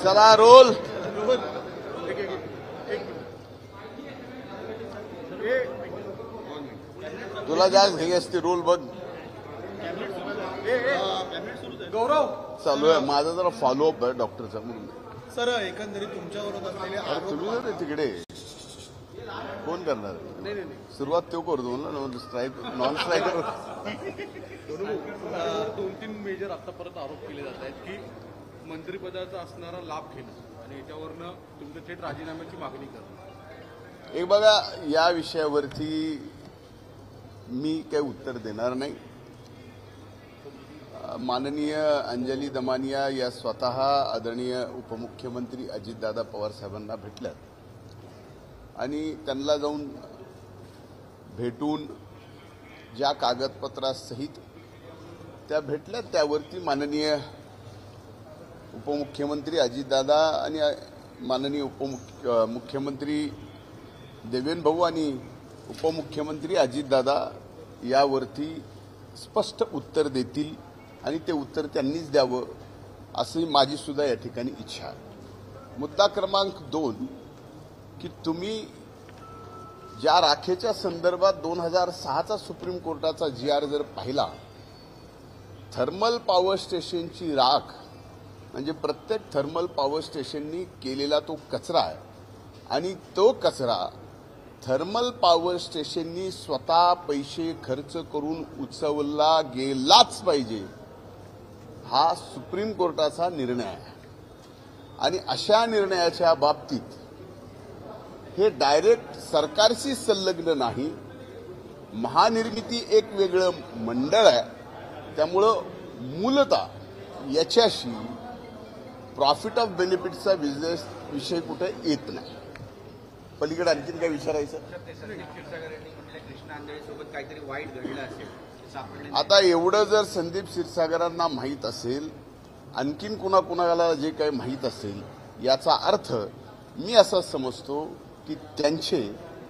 चला रोल. तुला जास्त घाई असते. रोल बघ. गौरव चालू आहे माझा जरा फॉलोअप आहे डॉक्टरचा म्हणून. सर एकंदरीत तुमच्यावर असलेले आरोप तुम्ही जर तिकडे कोण करणार. नाही सुरुवात तो करतो ना स्ट्राईक नॉन स्ट्रायकर. 2-3 मेजर आतापर्यंत आरोप केले जात आहेत की मंत्रिपदाचा असणारा लाभ घेणं आणि याच्यावरनं तुमच्या थेट राजीनाम्याची मागणी करणं. एक बघा, या विषयावरती मी काही उत्तर देणार नाही. माननीय अंजली दमानिया या स्वतः आदरणीय उपमुख्यमंत्री अजितदादा पवार साहेबांना भेटल्यात आणि त्यांना जाऊन भेटून ज्या कागदपत्रासहित त्या भेटल्यात त्यावरती माननीय उपमुख्यमंत्री अजितदादा आणि माननीय मुख्यमंत्री देवेंद्र भाऊ आणि उपमुख्यमंत्री अजितदादा यावरती स्पष्ट उत्तर देतील आणि ते उत्तर त्यांनीच द्यावं अशी माझी सुद्धा या ठिकाणी इच्छा आहे. मुद्दा क्रमांक 2 की तुम्ही ज्या राखेच्या संदर्भात 2006चा सुप्रीम कोर्टाचा GR जर पाहिला, थर्मल पॉवर स्टेशनची राख म्हणजे प्रत्येक थर्मल पॉवर स्टेशननी केलेला तो कचरा आहे आणि तो कचरा थर्मल पॉवर स्टेशननी स्वतः पैसे खर्च करून उचलला गेलाच पाहिजे, हा सुप्रीम कोर्टाचा निर्णय आहे. आणि अशा निर्णयाच्या बाबतीत हे डायरेक्ट सरकारशी संलग्न नाही. महानिर्मिती एक वेगळं मंडळ आहे. त्यामुळं मूलतः याच्याशी प्रॉफिट ऑफ बेनिफिटचा बिझनेस विषय कुठे येत नाही. पलीकडे आणखीन काय विचारायचं. काहीतरी वाईट घडलं असेल. आता एवढं जर संदीप क्षीरसागरांना माहीत असेल, आणखीन कुणाकुणाला जे काही माहीत असेल, याचा अर्थ मी असा समजतो की त्यांचे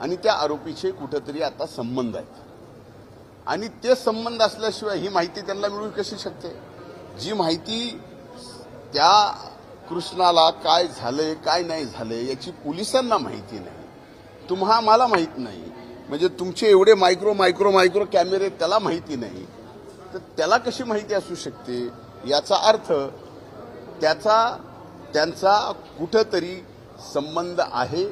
आणि त्या आरोपीचे कुठेतरी आता संबंध आहेत आणि ते संबंध असल्याशिवाय ही माहिती त्यांना मिळू कशी शकते. जी माहिती त्या कृष्णाला काय झालंय काय नाही झालंय याची पोलिसांना माहिती नाही, मला माहित नाही, म्हणजे तुमचे एवढे मायक्रो कॅमेरे त्याला माहिती नाही, तर त्याला कशी माहिती असू शकते. याचा अर्थ त्यांचा कुठंतरी संबंध आहे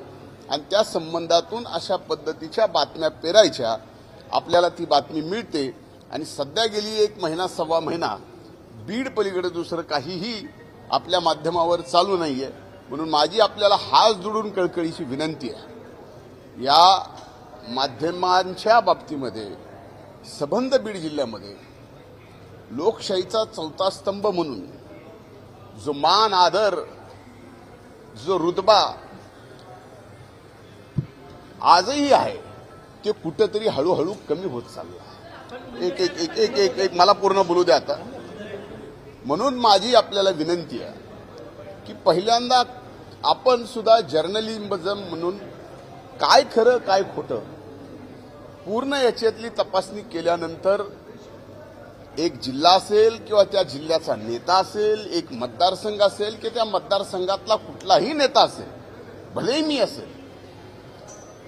आणि त्या संबंधातून अशा पद्धतीच्या बातम्या पेरायच्या. आपल्याला ती बातमी मिळते आणि सध्या गेली 1 महिना सव्वा महिना बीड पलीकडे दुसरं काहीही आपल्या माध्यमावर चालू नाहीये. म्हणून माझी आपल्याला हात जोडून कळकळीची विनंती आहे, या माध्यमांच्या बाबतीमध्ये संबंध बीड जिल्ह्यामध्ये लोकशाहीचा 4था स्तंभ म्हणून जो मान आदर जो रुतबा आजही आहे ते कुठेतरी हळूहळू कमी होत चालला. एक मला पूर्ण बोलू द्या आता. म्हणून माझी आपल्याला विनंती आहे की पहिल्यांदा आपण सुद्धा जर्नलिझम म्हणून काय खरं काय खोटं पूर्ण याच्यातली तपासणी केल्यानंतर एक जिल्हा असेल किंवा त्या जिल्ह्याचा नेता असेल, एक मतदारसंघ असेल की त्या मतदारसंघातला कुठलाही नेता असेल, भलेही मी असेल,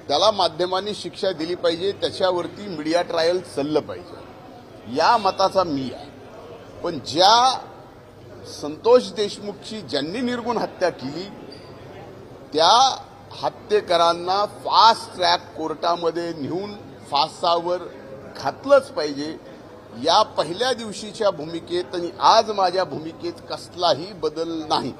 त्याला माध्यमांनी शिक्षा दिली पाहिजे. त्याच्यावरती मीडिया ट्रायल चाललं पाहिजे, या मताचा मी आहे. पण ज्या संतोष देशमुखची ज्यांनी निर्गुण हत्या केली त्या हत्येकरांना फास्ट ट्रॅक कोर्टामध्ये नेऊन फासावर घातलंच पाहिजे. या पहिल्या दिवशीच्या भूमिकेत आणि आज माझ्या भूमिकेत कसलाही बदल नाही.